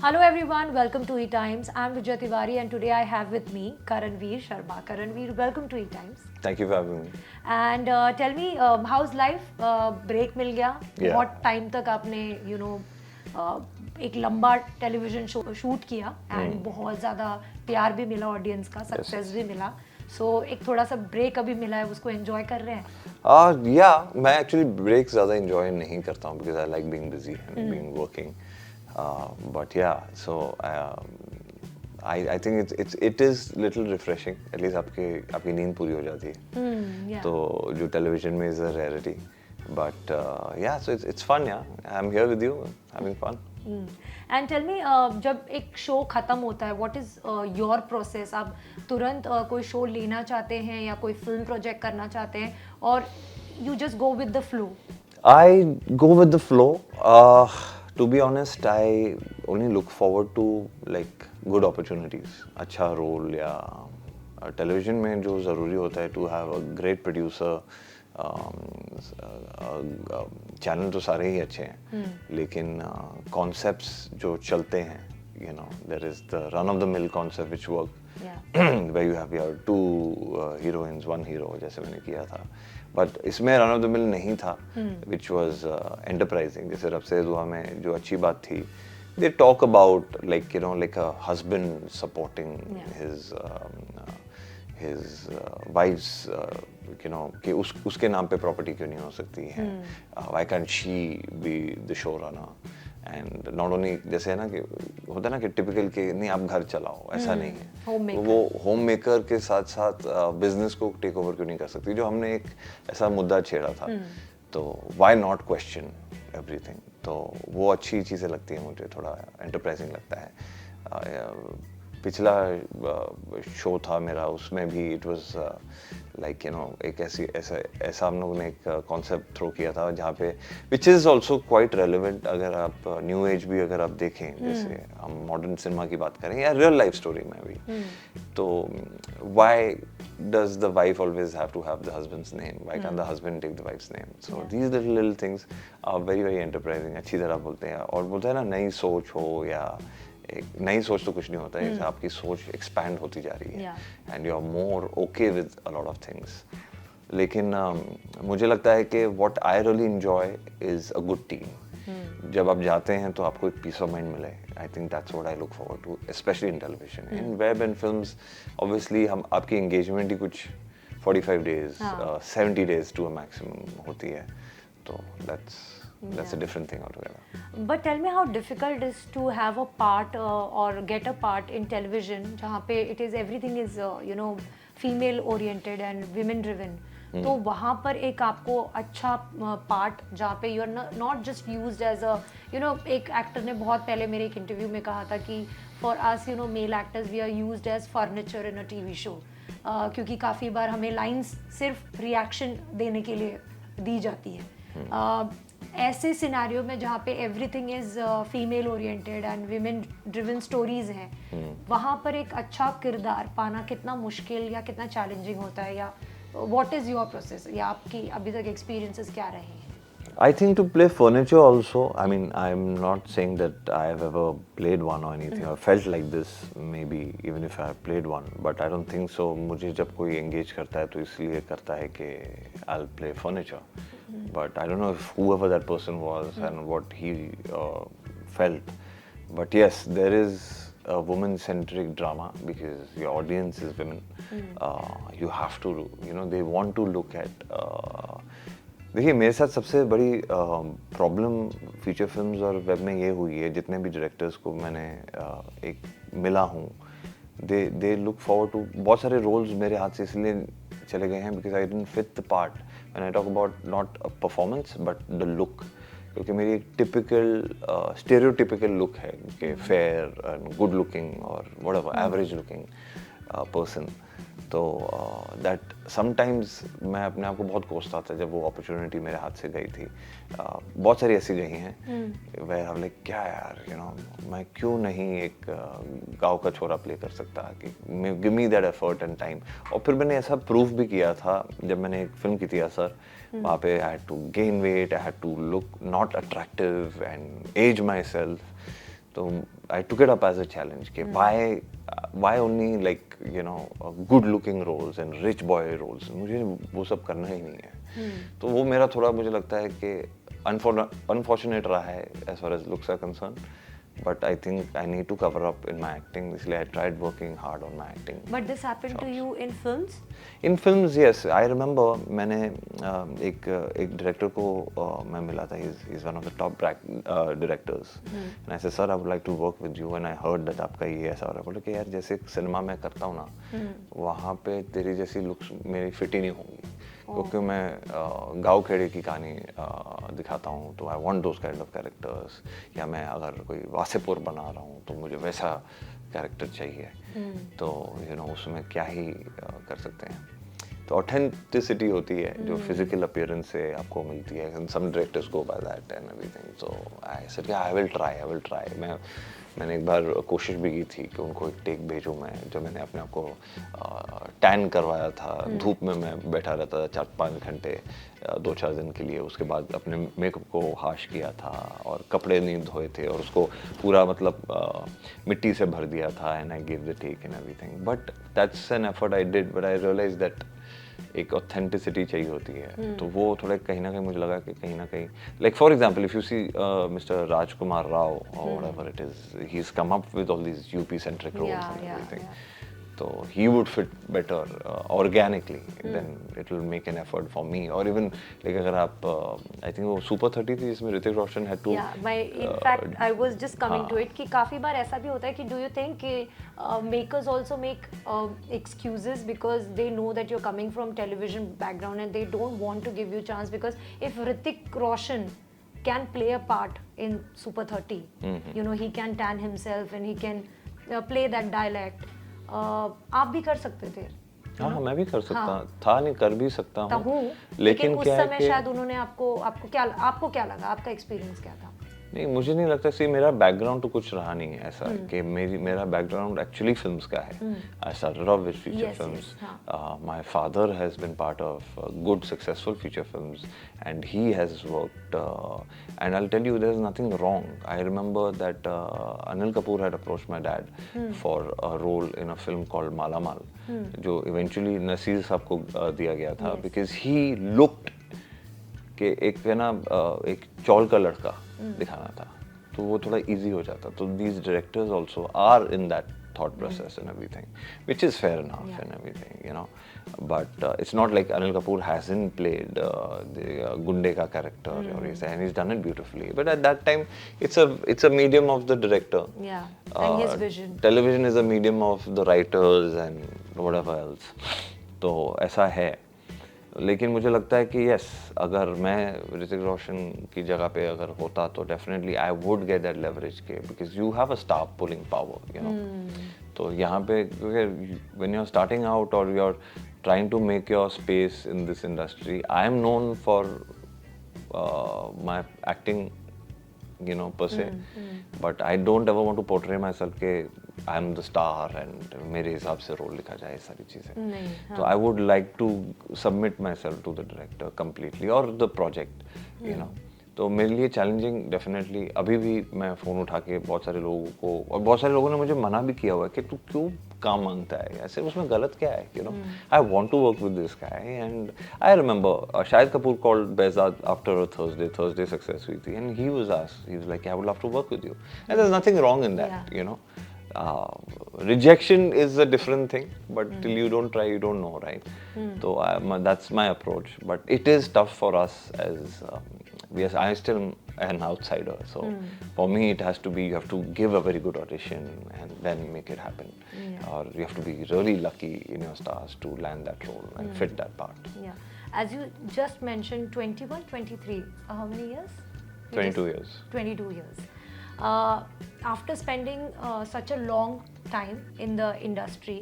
Hello everyone, welcome to ETimes. I'm Vijay Tiwari and today I have with me Karanvir Sharma. Karanvir, welcome to ETimes. Thank you for having me. And tell me, how's life? Break मिल गया? Yeah. बहुत time तक आपने एक लंबा television shoot किया and बहुत ज़्यादा प्यार भी मिला ऑडियंस का, सक्सेस भी मिला. So एक थोड़ा सा ब्रेक अभी मिला है, उसको एंजॉय कर रहे हैं? मैं एक्चुअली ब्रेक ज़्यादा enjoy नहीं करता हूँ because I like being busy and being working. But yeah, so I think it is little refreshing. At least आपकी नींद पूरी हो जाती है. Yeah. तो जो television में is a rarity. But yeah, so it's fun. Yeah, I'm here with you, having fun. And tell me, जब एक शो खत्म होता है, व्हाट इज योर प्रोसेस? आप तुरंत कोई शो लेना चाहते हैं या कोई फिल्म प्रोजेक्ट करना चाहते हैं, और you just go with the flow? I go with the flow. To be honest, I only look forward to like good opportunities. अच्छा रोल या टेलीविजन में जो ज़रूरी होता है to have a great producer. Channel तो सारे ही अच्छे हैं, लेकिन कॉन्सेप्ट्स जो चलते हैं, there is the run of the mill concept which work, where you have your two heroines, one hero, जैसे मैंने किया था. But इसमें run of the mill नहीं था, which was enterprising. जैसे रब से दुआ में जो अच्छी बात थी, they talk about like a husband supporting his wife's कि उसके नाम पे प्रॉपर्टी क्यों नहीं हो सकती है, why can't she be the showrunner, and not only जैसे है ना कि होता है ना कि टिपिकल कि नहीं आप घर चलाओ, ऐसा नहीं है. वो होम मेकर के साथ साथ बिजनेस को टेक ओवर क्यों नहीं कर सकती, जो हमने एक ऐसा मुद्दा छेड़ा था. तो why not question everything. तो वो अच्छी चीज़ें लगती हैं मुझे, थोड़ा एंटरप्राइजिंग लगता है. पिछला शो था मेरा, उसमें भी इट वाज लाइक एक ऐसा हम लोगों ने एक कॉन्सेप्ट थ्रो किया था जहाँ पे which is also quite relevant. अगर आप न्यू एज भी अगर आप देखें, जैसे हम मॉडर्न सिनेमा की बात करें या रियल लाइफ स्टोरी में भी, तो why does the wife always have to have the husband's name? Why can't the husband take the wife's name? So these little things are very enterprising. अच्छी तरह बोलते हैं, और बोलते हैं ना, नई सोच हो या एक नई सोच तो कुछ नहीं होता है, जैसे आपकी सोच एक्सपैंड होती जा रही है and you are more okay with a lot of things. लेकिन मुझे लगता है कि what I really enjoy is a good team. जब आप जाते हैं तो आपको एक पीस ऑफ माइंड मिले. I think that's what I look forward to, especially in television. In web and films obviously हम आपकी एंगेजमेंट ही कुछ 45 days, 70 days to a maximum होती है. तो that's a different thing altogether. But tell me, how difficult is to have a part or get a part in television जहाँ पे everything is female oriented and women driven. तो वहाँ पर एक आपको अच्छा पार्ट जहाँ पे you are not just used as a एक एक्टर ने बहुत पहले मेरे एक इंटरव्यू में कहा था कि for us male actors we are used as furniture in a TV show, क्योंकि काफ़ी बार हमें लाइंस सिर्फ रिएक्शन देने के लिए दी जाती है. ऐसे सिनेरियो में जहाँ पे everything is female oriented and women driven stories हैं, वहाँ पर एक अच्छा किरदार पाना कितना मुश्किल या कितना चैलेंजिंग होता है, या व्हाट इज योर प्रोसेस, या आपकी अभी तक एक्सपीरियंसेस क्या रहे हैं? I think to play furniture also, I mean, I'm not saying that I have ever played one or anything, or felt like this, maybe even if I have played one, but I don't think so. मुझे जब कोई engage करता है तो इसलिए करता है कि I'll play furniture. But I don't know if whoever that person was and what he felt. But yes, there is a woman-centric drama because your audience is women. You have to, they want to look at. देखिए, मेरे साथ सबसे बड़ी problem feature films और web में ये हुई है, जितने भी डायरेक्टर्स को मैंने एक मिला हूँ, दे लुक फॉरवर्ड टू बहुत सारे रोल्स मेरे हाथ से इसलिए चले गए हैं because I didn't fit the part. When I talk about not a performance but the look, क्योंकि मेरी एक टिपिकल स्टेरियोटिपिकल लुक है कि फेयर एंड गुड लुकिंग और व्हाटएवर एवरेज लुकिंग पर्सन. तो दैट समटाइम्स मैं अपने आप को बहुत कोसता था जब वो अपॉर्चुनिटी मेरे हाथ से गई थी. बहुत सारी ऐसी गई हैं वह हम लाइक क्या यार, मैं क्यों नहीं एक गांव का छोरा प्ले कर सकता, कि give me that effort and time. और फिर मैंने ऐसा प्रूफ भी किया था जब मैंने एक फिल्म की थी असर. वहाँ पे I had to gain weight, I had to look not attractive and as myself. तो I took it up as a challenge कि why only like you know good looking roles and rich boy roles, मुझे वो सब करना ही नहीं है। तो वो मेरा थोड़ा मुझे लगता है कि unfortunate रहा है as far as looks are concerned, but I think I need to cover up in my acting, इसलिए I tried working hard on my acting. But this happened to you in films? In films, yes. I remember मैंने एक director को मैं मिला था. He's one of the top directors. And I said, sir, I would like to work with you. And I heard that आपका ये ऐसा हो रहा है. बोले कि यार जैसे सिनेमा में करता हूँ ना, वहाँ पे तेरी जैसी लुक्स मेरी फिट ही नहीं होंगी. क्योंकि मैं गाँव खेड़े की कहानी दिखाता हूँ, तो I want those kind of characters. या मैं अगर कोई वासेपुर बना रहा हूँ तो मुझे वैसा कैरेक्टर चाहिए. तो यू नो उसमें क्या ही कर सकते हैं. तो ऑथेंटिसिटी होती है जो फिजिकल अपीयरेंस से आपको मिलती है. And some directors go by that and everything. So I said I will try. मैंने एक बार कोशिश भी की थी कि उनको एक टेक भेजूं मैं, जब मैंने अपने आप को टैन करवाया था. धूप में मैं बैठा रहता था 4-5 घंटे 2-4 दिन के लिए. उसके बाद अपने मेकअप को हाश किया था और कपड़े नहीं धोए थे और उसको पूरा मतलब मिट्टी से भर दिया था. And I give the take and everything. But that's an effort I did. But I realize that एक ऑथेंटिसिटी चाहिए होती है. तो वो थोड़ा कहीं ना कहीं मुझे लगा कि कहीं ना कहीं like for example if you see mister Rajkumar Rao और whatever it is, he is come up with all these UP centric roles and everything. So he would fit better organically. Then it will make an effort for me. Or even like अगर आप I think वो Super 30 थी जिसमें Hrithik Roshan had to. Yeah, in fact I was just coming to it कि काफी बार ऐसा भी होता है कि do you think कि makers also make excuses because they know that you're coming from television background and they don't want to give you chance, because if Hrithik Roshan can play a part in Super 30, you know, he can tan himself and he can play that dialect. आप भी कर सकते थे. हाँ, मैं भी कर सकता था, नहीं कर भी सकता हूँ. लेकिन उस समय शायद उन्होंने आपको क्या लगा, आपका एक्सपीरियंस क्या था? नहीं, मुझे नहीं लगता. सी मेरा बैकग्राउंड तो कुछ रहा नहीं है ऐसा कि मेरा बैकग्राउंड एक्चुअली फिल्म्स का है. I started off with feature films. My father has been part of good successful feature films and he has worked. And I will tell you there is nothing wrong. I remember that Anil Kapoor had approached my dad for a role in a film called Malamaal, जो eventually Naseer साहब को दिया गया था, because he looked कि एक है ना एक चौल का लड़का दिखाना था, तो वो थोड़ा इजी हो जाता. तो these directors also are in that thought process and everything, which is fair enough and everything, you know. But it's not like Anil Kapoor hasn't played the Gunde ka character or and he's done it beautifully. But at that time, it's a medium of the director. Yeah, and his vision. Television is a medium of the writers and whatever else. तो ऐसा है. लेकिन मुझे लगता है कि yes, अगर मैं ऋतिक रोशन की जगह पे अगर होता तो definitely I would get that leverage के, because you have a star pulling power, you know. तो यहाँ पे क्योंकि when you are starting out और you are trying to make your space in this industry, I am known for my acting, you know, per se. But I don't ever want to portray myself के I am the star and मेरे हिसाब से role लिखा जाए, सारी चीजें. So I would like to submit myself to the director completely or the project, you know. तो मेरे लिए चैलेंजिंग डेफिनेटली. अभी भी मैं फ़ोन उठा के बहुत सारे लोगों को, और बहुत सारे लोगों ने मुझे मना भी किया हुआ है कि तू क्यों काम मांगता है ऐसे, उसमें गलत क्या है, you know. I want to work with this guy. And I remember Shahid Kapoor called Behzad after a Thursday success हुई थी, and he was like I would love to work with you, and there is nothing wrong in that, you know. Rejection is a different thing, but till you don't try, you don't know, right? So that's my approach. But it is tough for us as yes, I am still an outsider. So for me, it has to be, you have to give a very good audition and then make it happen. Or you have to be really lucky in your stars to land that role and fit that part. Yeah. As you just mentioned, 21, 23. How many years? 22 years. 22 years. After spending such a long time in the industry,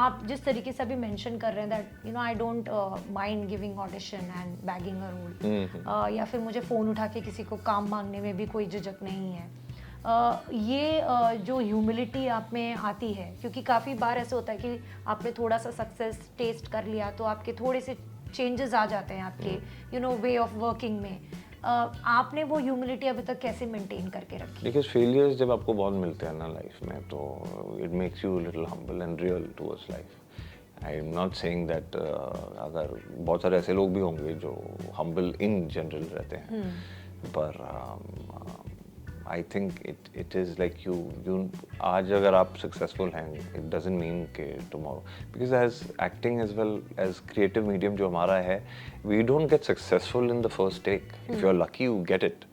आप जिस तरीके से अभी mention कर रहे हैं that you know I don't mind giving audition and bagging a role, या फिर मुझे फ़ोन उठा के किसी को काम मांगने में भी कोई झिझक नहीं है. ये जो ह्यूमिलिटी आप में आती है, क्योंकि काफ़ी बार ऐसे होता है कि आपने थोड़ा सा सक्सेस टेस्ट कर लिया तो आपके थोड़े से चेंजेस आ जाते हैं आपके you know way of working में. आपने वो ह्यूमिलिटी अभी तक कैसे मेंटेन करके रखी? बिकॉज फेलियर्स जब आपको बहुत मिलते हैं ना लाइफ में, तो it makes you little humble and real towards life. I am not saying that अगर बहुत सारे ऐसे लोग भी होंगे जो हम्बल इन जनरल रहते हैं, पर I think it is like you आज अगर आप सक्सेसफुल हैं, इट डजंट मीन कि tomorrow, because as acting as well as creative medium जो हमारा है, we don't get successful in the first take. If you are lucky you get it,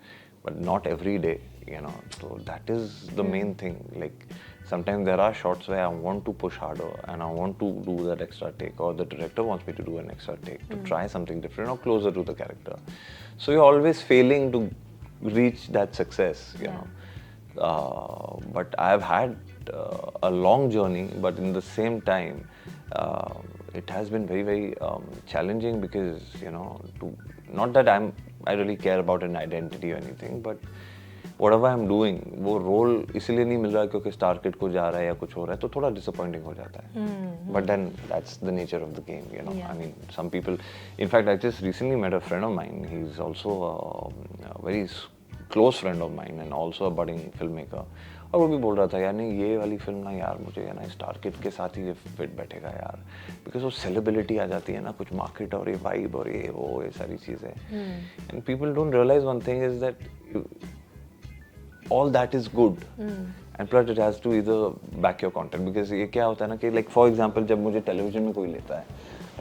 but not every day, you know. So that is the main thing. Like sometimes there are shots where I want to push harder and I want to do that extra take, or the director wants me to do an extra take to try something different or closer to the character. So you're always failing to reach that success, you know. But I've had a long journey, but in the same time, it has been very, very challenging because, you know, not that I really care about an identity or anything, but whatever I'm doing, वो role इसलिए नहीं मिल रहा क्योंकि star kid को जा रहा है या कुछ हो रहा है, तो थोड़ा डिसअपॉइंटिंग हो जाता है. But then that's the nature of the game, you know. I mean, some people, in fact, I just recently met a friend of mine. He's also a very close friend of mine and also a budding filmmaker. और वो भी बोल रहा था यार नहीं ये वाली फिल्म ना यार मुझे है ना स्टार किड के साथ ही ये फिट बैठेगा यार, बिकॉज वो सेलिब्रिटी आ जाती है ना, कुछ मार्केट और ये वाइब और ये सारी चीज़ें. And people don't realize one thing is that all that is good, and plus it has to either back your content, because ये क्या होता है ना कि like for example जब मुझे टेलीविजन में कोई लेता है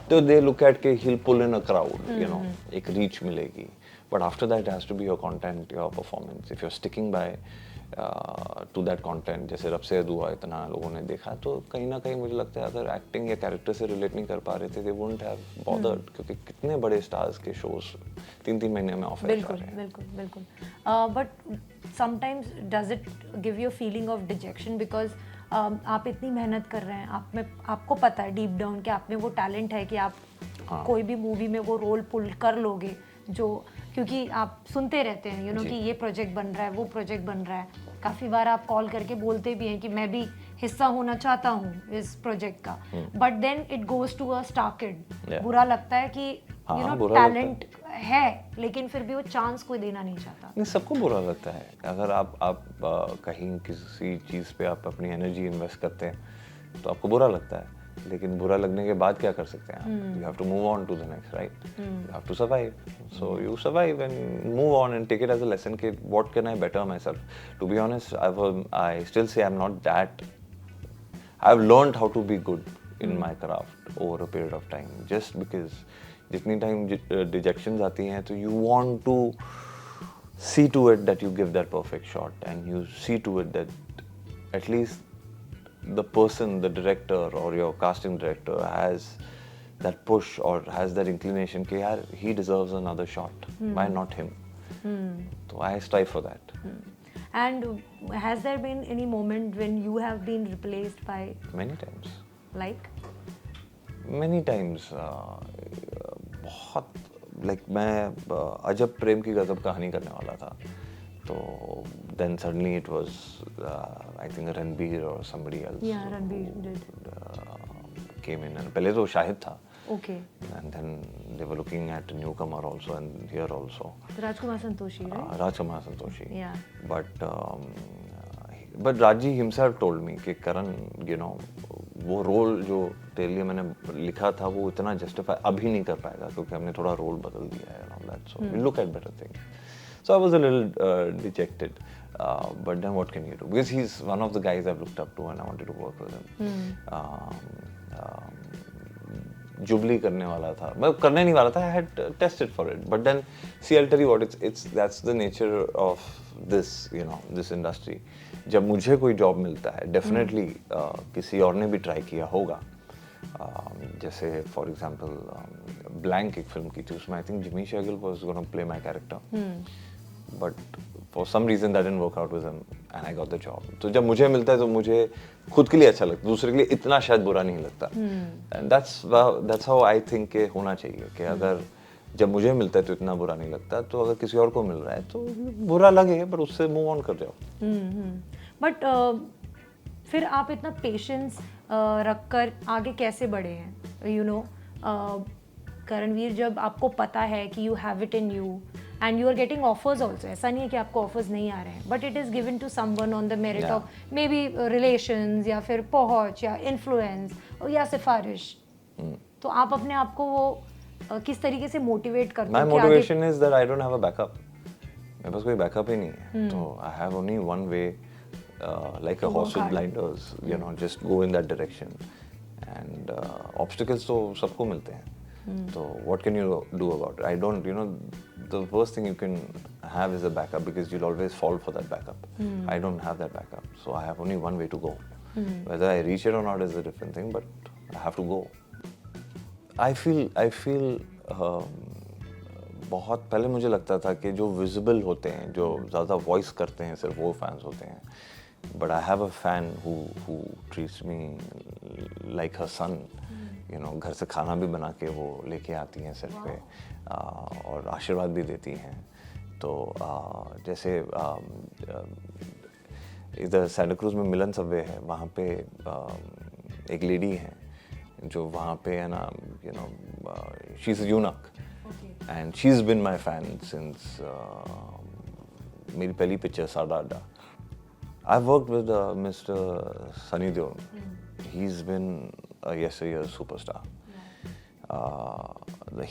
तो they look at के he'll pull in a crowd, you know, एक reach मिलेगी, but after that it has to be your content, your performance. If you're sticking by to that content, जैसे रब से दुआ इतना लोगों ने देखा, तो कहीं ना कहीं मुझे लगता है अगर एक्टिंग या कैरेक्टर से रिलेट नहीं कर पा रहे थे, they wouldn't have bothered, क्योंकि कितने बड़े स्टार्स के शोज 3-3 महीने में ऑफर आ रहे हैं. बिल्कुल. But sometimes does it give you feeling of detection, because आप इतनी मेहनत कर रहे हैं, आपको पता है डीप डाउन कि आप में वो टैलेंट है कि आप कोई भी मूवी में वो रोल पुल कर लोगे, जो क्योंकि आप सुनते रहते हैं कि ये प्रोजेक्ट बन रहा है, वो प्रोजेक्ट बन रहा है. काफ़ी बार आप कॉल करके बोलते भी हैं कि मैं भी हिस्सा होना चाहता हूँ इस प्रोजेक्ट का, but then it goes to a star kid. बुरा लगता है कि टैलेंट है लेकिन फिर भी वो चांस कोई देना नहीं चाहता. नहीं, सबको बुरा लगता है. अगर आप कहीं किसी चीज़ पे आप अपनी एनर्जी इन्वेस्ट करते हैं तो आपको बुरा लगता है, लेकिन बुरा लगने के बाद क्या कर सकते हैं आप? You have to move on to the next, right? You have to survive. So you survive and move on and take it as a lesson कि what can I better myself. To be honest, I still say I am not that. I have learned how to be good in my craft over a period of time, just because जितनी time rejections आती हैं तो you want to see to it that you give that perfect shot, and you see to it that at least the person, the director or your casting director has that push or has that inclination कि यार he deserves another shot, why not him? So I strive for that. And has there been any moment when you have been replaced by? Many times. Like? Many times. बहुत like मैं अजब प्रेम की गजब कहानी करने वाला था, तो then suddenly it was I think Ranbir or somebody else. Yeah, Ranbir did. Came in, and पहले तो शाहिद था. Okay. And then they were looking at a newcomer also, and here also. Rajkumar Santoshi, right? Rajkumar Santoshi. Yeah. But Raji himself told me कि करण, you know, वो role जो तेरे लिए मैंने लिखा था वो इतना जस्टिफाई अभी नहीं कर पाएगा क्योंकि हमने थोड़ा रोल बदल दिया है and all that. So we look at better things. So I was a little dejected, but then what can you do? Because he's one of the guys I've looked up to and I wanted to work with him. Jubilee करने वाला था, मैं करने नहीं वाला था. I had tested for it, but then see, I'll tell you what, that's the nature of this, you know, this industry. जब मुझे कोई जॉब मिलता है, definitely किसी और ने भी ट्राई किया होगा. जैसे फॉर एग्जाम्पल ब्लैंक एक फिल्म की थी, उसमें I think Jimmy Shergill was gonna play my character, but for some reason that didn't work out with him and I got the job. तो जब मुझे मिलता है तो मुझे खुद के लिए अच्छा लगता है, दूसरे के लिए इतना शायद बुरा नहीं लगता. And that's how I think के होना चाहिए कि अगर जब मुझे मिलता है तो इतना बुरा नहीं लगता, तो अगर किसी और को मिल रहा है तो बुरा लगे, पर उससे मूव ऑन कर जाओ. बट फिर आप इतना पेशेंस रखकर आगे कैसे बढ़े हैं? करणवीर, जब आपको पता है कि you have it in you, and you are getting offers also, ऐसा नहीं है कि आपको ऑफर्स नहीं आ रहे हैं, but it is given to someone on the merit Yeah. Of maybe relations या फिर पहुंच या इन्फ्लुएंस या सिफारिश। तो आप अपने आप को वो किस तरीके से मोटिवेट करते My हो कि आगे motivation is that I don't have a backup. मेरे पास कोई बैकअप ही नहीं है, तो I have only one way, like a To horse work with hard. blinders, you know, just go in that direction. And obstacles तो सबको मिलते हैं, तो what can you do about it? I don't, you know, the worst thing you can have is a backup because you'll always fall for that backup. I don't have that backup, so I have only one way to go. Whether I reach it or not is a different thing, but I have to go. I feel बहुत पहले मुझे लगता था कि जो visible होते हैं, जो ज़्यादा वॉइस करते हैं, सिर्फ वो फैंस होते हैं, but I have a fan who treats me like her son, you know, घर से खाना भी बना के वो लेके आती हैं सिर पे, और आशीर्वाद भी देती हैं। तो जैसे इधर सैंटा क्रूज में मिलन सबवे है, वहाँ पे एक लेडी है जो वहाँ पे है ना, you know, she is यूनक and she's been my fan since मेरी पहली पिक्चर साडा अड्डा। I've worked with Mr. Sunny Deol. He's been a yesteryear superstar.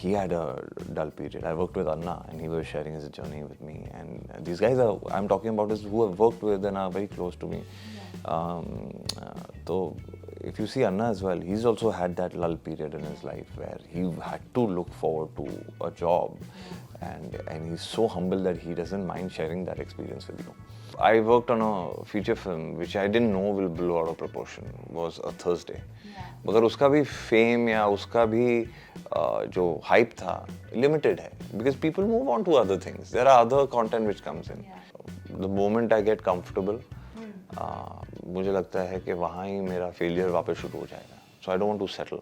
He had a dull period. I worked with Anna and he was sharing his journey with me. And these guys I'm talking about is who I've worked with and are very close to me. So if you see Anna as well, he's also had that lull period in his life where he had to look forward to a job, and he's so humble that he doesn't mind sharing that experience with you. I worked on a feature film which I didn't know will blow out of proportion. Was a Thursday. मगर उसका भी fame या उसका भी जो hype था limited है, because people move on to other things. There are other content which comes in. The moment I get comfortable, मुझे लगता है कि वहाँ ही मेरा फेलियर वापस शुरू हो जाएगा. So I don't want to settle.